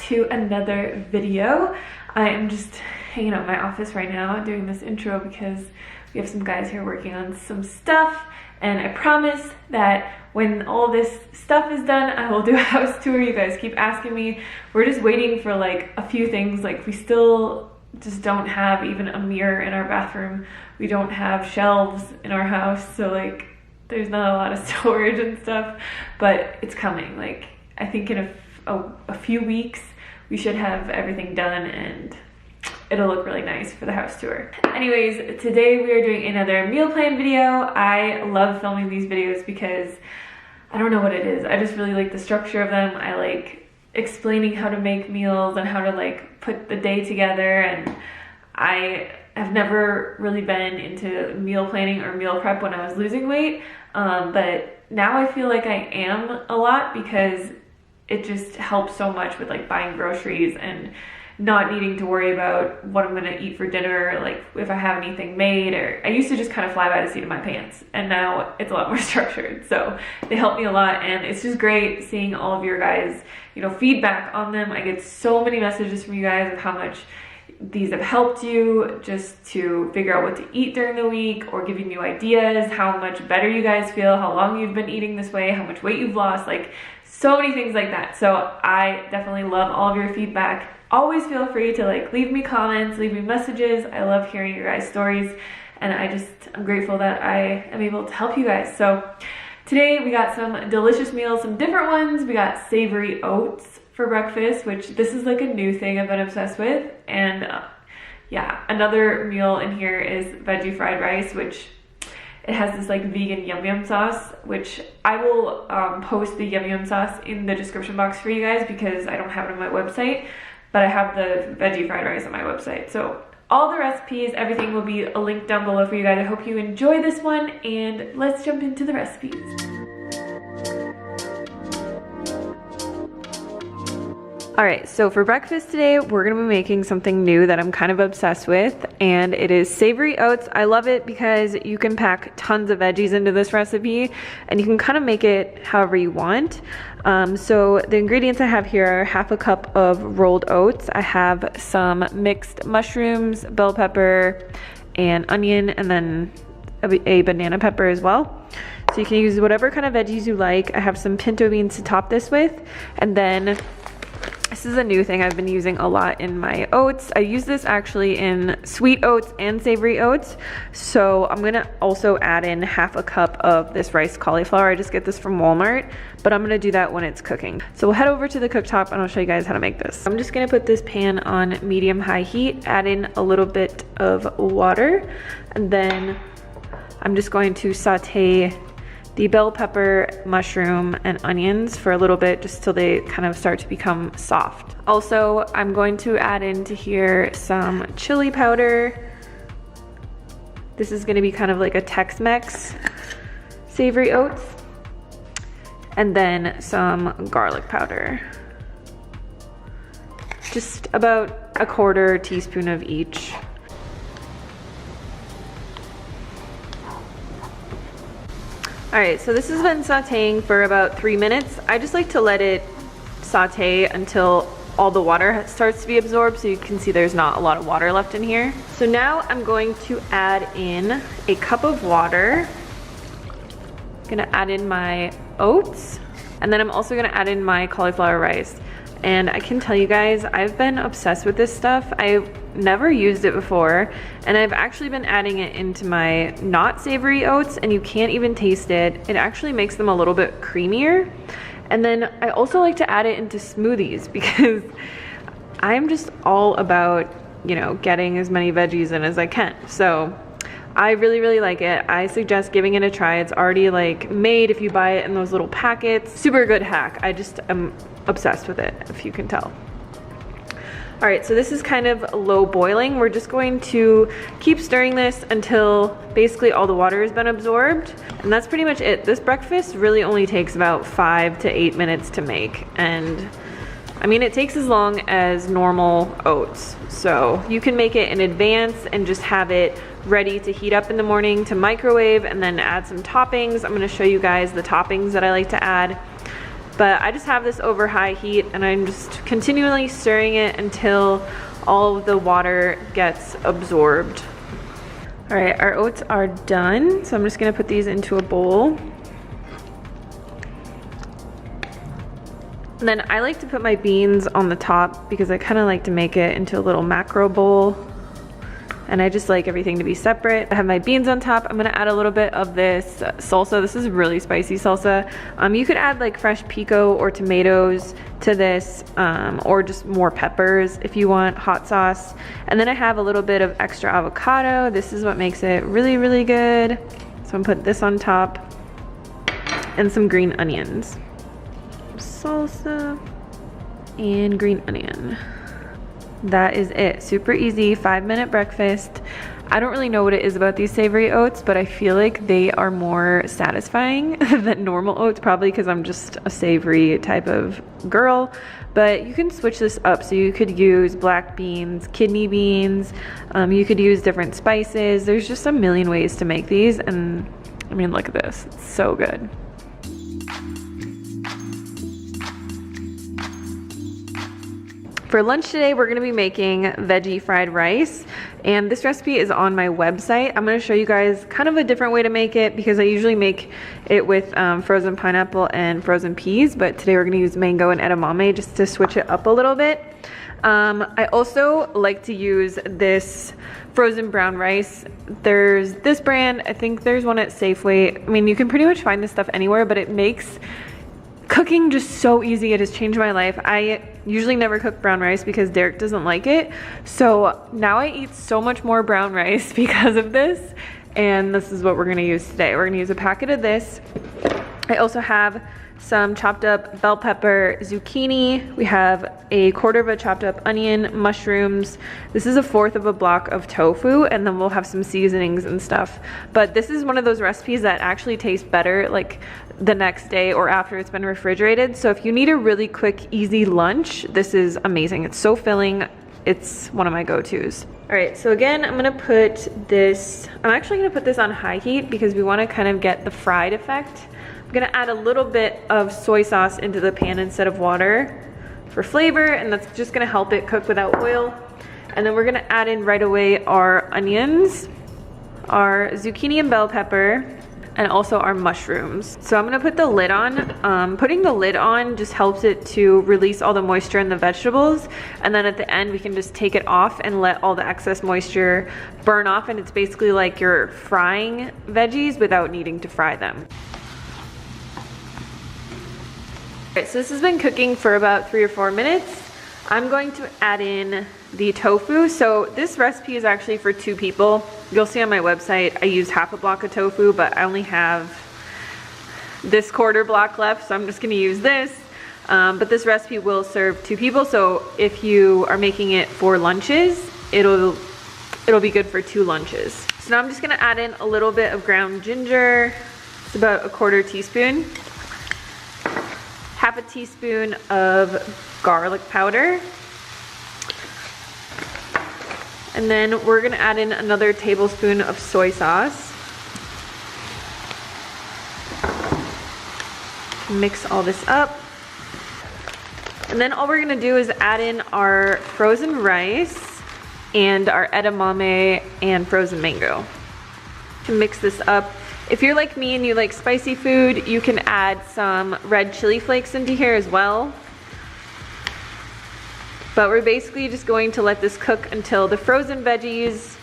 to another video. I am just hanging out in my office right now doing this intro because we have some guys here working on some stuff, and I promise that when all this stuff is done, I will do a house tour. You guys keep asking me. We're just waiting for like a few things. Like we still just don't have even a mirror in our bathroom. We don't have shelves in our house, so like there's not a lot of storage and stuff, but it's coming. Like I think in a few weeks we should have everything done and it'll look really nice for the house tour. Anyways, today we are doing another meal plan video. I love filming these videos because I don't know what it is. I just really like the structure of them. I like explaining how to make meals and how to like put the day together, and I have never really been into meal planning or meal prep when I was losing weight, but now I feel like I am a lot because it just helps so much with like buying groceries and not needing to worry about what I'm gonna eat for dinner, like if I have anything made. Or I used to just kind of fly by the seat of my pants, and now it's a lot more structured, so they help me a lot. And it's just great seeing all of your guys, you know, feedback on them. I get so many messages from you guys of how much these have helped you just to figure out what to eat during the week, or giving you ideas, how much better you guys feel, how long you've been eating this way, how much weight you've lost, like so many things like that. So I definitely love all of your feedback. Always feel free to like leave me comments, leave me messages. I love hearing your guys' stories, and I'm grateful that I am able to help you guys. So today we got some delicious meals, some different ones. We got savory oats for breakfast, which this is like a new thing I've been obsessed with. And yeah, another meal in here is veggie fried rice, which it has this like vegan yum yum sauce, which I will post the yum yum sauce in the description box for you guys because I don't have it on my website, but I have the veggie fried rice on my website. So all the recipes, everything will be a link down below for you guys. I hope you enjoy this one, and let's jump into the recipes. All right, so for breakfast today, we're gonna be making something new that I'm kind of obsessed with, and it is savory oats. I love it because you can pack tons of veggies into this recipe, and you can kind of make it however you want. So the ingredients I have here are half a cup of rolled oats. I have some mixed mushrooms, bell pepper, and onion, and then a banana pepper as well. So you can use whatever kind of veggies you like. I have some pinto beans to top this with, and then this is a new thing I've been using a lot in my oats. I use this actually in sweet oats and savory oats. So I'm gonna also add in half a cup of this rice cauliflower. I just get this from Walmart, but I'm gonna do that when it's cooking. So we'll head over to the cooktop and I'll show you guys how to make this. I'm just gonna put this pan on medium-high heat, add in a little bit of water, and then I'm just going to saute the bell pepper, mushroom, and onions for a little bit, just till they kind of start to become soft. Also, I'm going to add into here some chili powder. This is gonna be kind of like a Tex-Mex savory oats. And then some garlic powder. Just about a quarter teaspoon of each. All right, so this has been sauteing for about 3 minutes. I just like to let it saute until all the water starts to be absorbed, so you can see there's not a lot of water left in here. So now I'm going to add in a cup of water. I'm gonna add in my oats, and then I'm also gonna add in my cauliflower rice. And I can tell you guys, I've been obsessed with this stuff. I've never used it before, and I've actually been adding it into my not savory oats, and you can't even taste it. It actually makes them a little bit creamier. And then I also like to add it into smoothies because I'm just all about, you know, getting as many veggies in as I can. So I really, really like it. I suggest giving it a try. It's already like made if you buy it in those little packets. Super good hack. I just am obsessed with it, if you can tell. All right, so this is kind of low boiling. We're just going to keep stirring this until basically all the water has been absorbed. And that's pretty much it. This breakfast really only takes about 5 to 8 minutes to make. And I mean, it takes as long as normal oats. So you can make it in advance and just have it ready to heat up in the morning to microwave and then add some toppings. I'm gonna show you guys the toppings that I like to add. But I just have this over high heat and I'm just continually stirring it until all of the water gets absorbed. All right, our oats are done. So I'm just gonna put these into a bowl. And then I like to put my beans on the top because I kind of like to make it into a little macro bowl. And I just like everything to be separate. I have my beans on top. I'm gonna add a little bit of this salsa. This is really spicy salsa. You could add like fresh pico or tomatoes to this, or just more peppers if you want hot sauce. And then I have a little bit of extra avocado. This is what makes it really, really good. So I'm gonna put this on top and some green onions. Salsa and green onion. That is it. Super easy, 5-minute breakfast. I don't really know what it is about these savory oats, but I feel like they are more satisfying than normal oats, probably because I'm just a savory type of girl. But you can switch this up, so you could use black beans, kidney beans, you could use different spices. There's just a million ways to make these, and I mean, look at this. It's so good. For lunch today, we're gonna be making veggie fried rice, and this recipe is on my website. I'm gonna show you guys kind of a different way to make it because I usually make it with frozen pineapple and frozen peas, but today we're gonna use mango and edamame just to switch it up a little bit. I also like to use this frozen brown rice. There's this brand, I think there's one at Safeway. I mean, you can pretty much find this stuff anywhere, but it makes cooking just so easy. It has changed my life. I usually never cook brown rice because Derek doesn't like it. So now I eat so much more brown rice because of this. And this is what we're gonna use today. We're gonna use a packet of this. I also have some chopped up bell pepper, zucchini. We have a quarter of a chopped up onion, mushrooms. This is a fourth of a block of tofu, and then we'll have some seasonings and stuff. But this is one of those recipes that actually tastes better like the next day or after it's been refrigerated. So if you need a really quick, easy lunch, this is amazing. It's so filling. It's one of my go-tos. All right, so again, I'm actually gonna put this on high heat because we wanna kind of get the fried effect. I'm gonna add a little bit of soy sauce into the pan instead of water for flavor, and that's just gonna help it cook without oil. And then we're gonna add in right away our onions, our zucchini and bell pepper, and also our mushrooms. So I'm gonna put the lid on. Putting the lid on just helps it to release all the moisture in the vegetables. And then at the end, we can just take it off and let all the excess moisture burn off. And it's basically like you're frying veggies without needing to fry them. All right, so this has been cooking for about 3 or 4 minutes. I'm going to add in the tofu. So this recipe is actually for 2 people. You'll see on my website, I used half a block of tofu, but I only have this quarter block left, so I'm just gonna use this. But this recipe will serve 2 people, so if you are making it for lunches, it'll be good for 2 lunches. So now I'm just gonna add in a little bit of ground ginger. It's about a 1/4 teaspoon. Half a teaspoon of garlic powder. And then we're gonna add in another tablespoon of soy sauce. Mix all this up. And then all we're gonna do is add in our frozen rice and our edamame and frozen mango. To mix this up. If you're like me and you like spicy food, you can add some red chili flakes into here as well. But we're basically just going to let this cook until the frozen veggies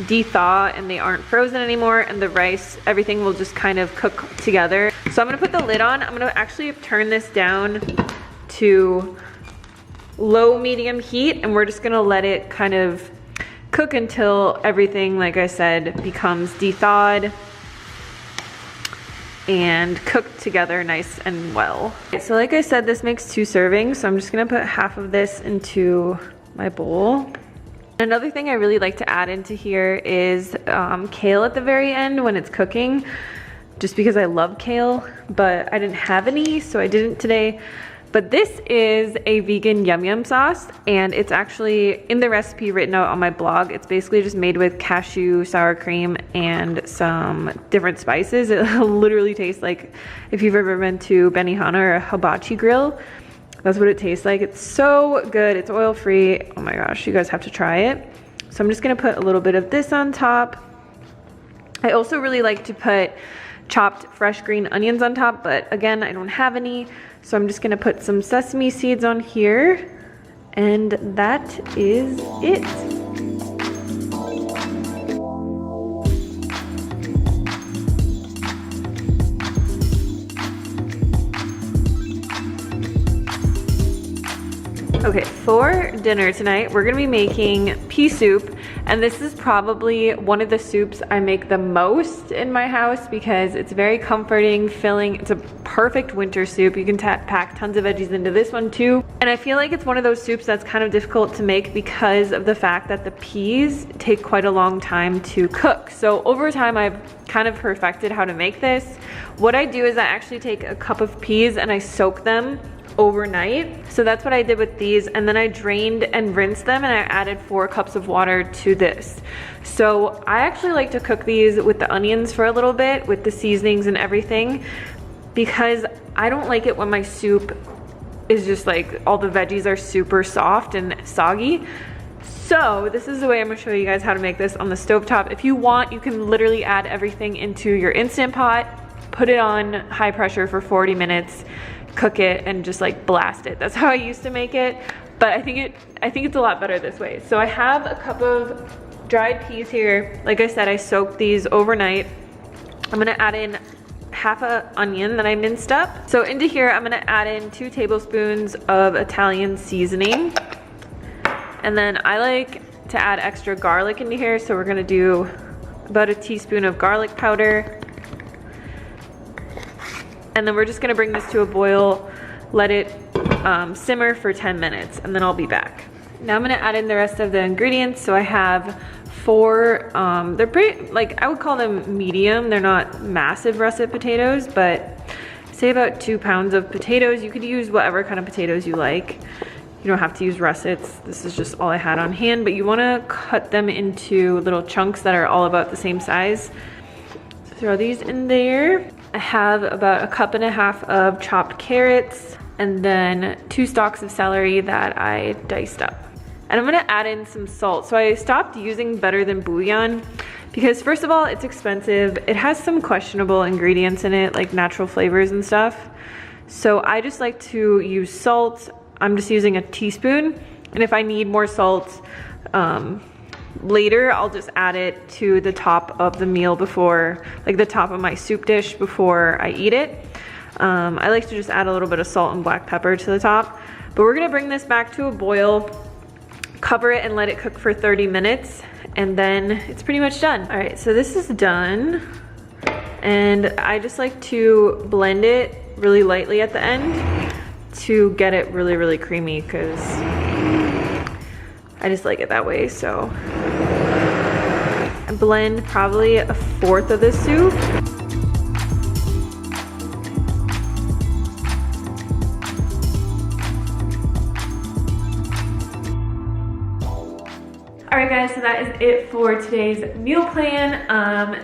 de-thaw and they aren't frozen anymore, and the rice, everything will just kind of cook together. So I'm gonna put the lid on. I'm gonna actually turn this down to low medium heat, and we're just gonna let it kind of cook until everything, like I said, becomes de-thawed and cooked together nice and well. So like I said, this makes 2 servings, so I'm just gonna put half of this into my bowl. Another thing I really like to add into here is kale at the very end when it's cooking, just because I love kale, but I didn't have any, so I didn't today. But this is a vegan yum yum sauce, and it's actually in the recipe written out on my blog. It's basically just made with cashew, sour cream, and some different spices. It literally tastes like if you've ever been to Benihana or a hibachi grill. That's what it tastes like. It's so good. It's oil free. Oh my gosh, you guys have to try it. So I'm just gonna put a little bit of this on top. I also really like to put chopped fresh green onions on top, but again, I don't have any. So I'm just gonna put some sesame seeds on here, and that is it. Okay, for dinner tonight, we're gonna be making pea soup, and this is probably one of the soups I make the most in my house because it's very comforting, filling. It's a perfect winter soup. You can pack tons of veggies into this one too. And I feel like it's one of those soups that's kind of difficult to make because of the fact that the peas take quite a long time to cook. So over time, I've kind of perfected how to make this. What I do is I actually take a cup of peas and I soak them overnight. So that's what I did with these, and then I drained and rinsed them, and I added 4 cups of water to this. So I actually like to cook these with the onions for a little bit, with the seasonings and everything, because I don't like it when my soup is just like all the veggies are super soft and soggy. So this is the way I'm gonna show you guys how to make this on the stovetop. If you want, you can literally add everything into your Instant Pot, put it on high pressure for 40 minutes, cook it, and just like blast it. That's how I used to make it, but I think it's a lot better this way. So I have a cup of dried peas here. Like I said, I soaked these overnight. I'm gonna add in half an onion that I minced up. So into here, I'm gonna add in 2 tablespoons of Italian seasoning. And then I like to add extra garlic into here, so we're gonna do about a teaspoon of garlic powder. And then we're just gonna bring this to a boil, let it simmer for 10 minutes, and then I'll be back. Now I'm gonna add in the rest of the ingredients. So I have 4, they're pretty, like I would call them medium. They're not massive russet potatoes, but say about 2 pounds of potatoes. You could use whatever kind of potatoes you like. You don't have to use russets. This is just all I had on hand, but you wanna cut them into little chunks that are all about the same size. So throw these in there. I have about 1.5 cups of chopped carrots, and then 2 stalks of celery that I diced up. And I'm gonna add in some salt. So I stopped using Better Than Bouillon because first of all, it's expensive. It has some questionable ingredients in it, like natural flavors and stuff. So I just like to use salt. I'm just using a teaspoon. And if I need more salt, later I'll just add it to the top of the meal before, like the top of my soup dish before I eat it. I like to just add a little bit of salt and black pepper to the top. But we're gonna bring this back to a boil, cover it and let it cook for 30 minutes, and then it's pretty much done. All right, so this is done. And I just like to blend it really lightly at the end to get it really, really creamy, because I just like it that way. So I blend probably 1/4 of the soup. Alright guys, so that is it for today's meal plan.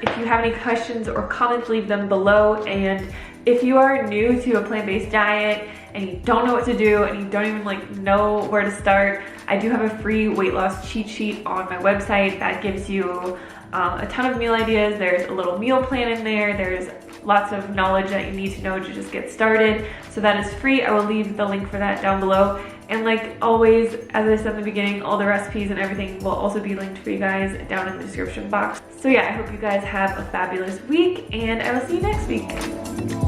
If you have any questions or comments, leave them below. And if you are new to a plant-based diet and you don't know what to do and you don't even know where to start, I do have a free weight loss cheat sheet on my website that gives you a ton of meal ideas. There's a little meal plan in there. There's lots of knowledge that you need to know to just get started. So that is free. I will leave the link for that down below. And like always, as I said in the beginning, all the recipes and everything will also be linked for you guys down in the description box. So yeah, I hope you guys have a fabulous week, and I will see you next week.